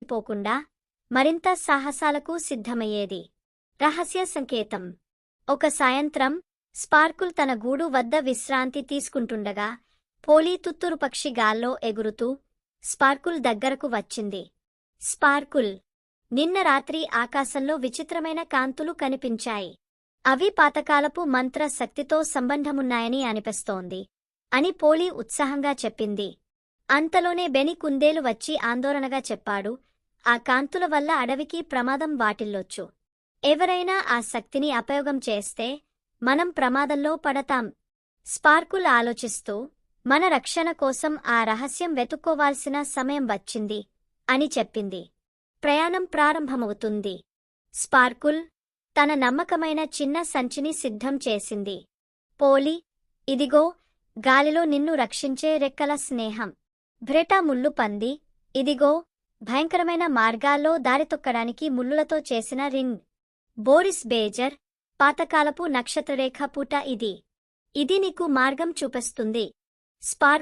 పోకుండా మరింత సాహసాలకు సిద్ధమయ్యేది. రహస్య సంకేతం. ఒక సాయంత్రం స్పార్కుల్ తన గూడు వద్ద విశ్రాంతి తీసుకుంటుండగా పోలీ తుత్తూరు పక్షి గాల్లో ఎగురుతూ స్పార్కుల్ దగ్గరకు వచ్చింది. స్పార్కుల్, నిన్న రాత్రి ఆకాశంలో విచిత్రమైన కాంతులు కనిపించాయి. అవి పాతకాలపు మంత్ర శక్తితో సంబంధమున్నాయని అనిపిస్తోంది అని పోలీ ఉత్సాహంగా చెప్పింది. అంతలోనే బెని కుందేలు వచ్చి ఆందోళనగా చెప్పాడు, ఆ కాంతుల వల్ల అడవికి ప్రమాదం వాటిల్లొచ్చు. ఎవరైనా ఆ శక్తిని అపయోగం చేస్తే మనం ప్రమాదంలో పడతాం. స్పార్కుల్ ఆలోచిస్తూ, మన రక్షణ కోసం ఆ రహస్యం వెతుక్కోవాల్సిన సమయం వచ్చింది అని చెప్పింది. ప్రయాణం ప్రారంభమవుతుంది. స్పార్కుల్ తన నమ్మకమైన చిన్న సంచిని సిద్ధం చేసింది. పోలీ, ఇదిగో గాలిలో నిన్ను రక్షించే రెక్కల స్నేహం. బ్రెటా ముళ్ళు పంది, ఇదిగో భయంకరమైన మార్గాల్లో దారితొక్కడానికి ముళ్ళులతో చేసిన రింగ్. బోరిస్ బేజర్, పాతకాలపు నక్షత్రరేఖ పూట ఇది నీకు మార్గం చూపిస్తుంది. స్పార్కుల్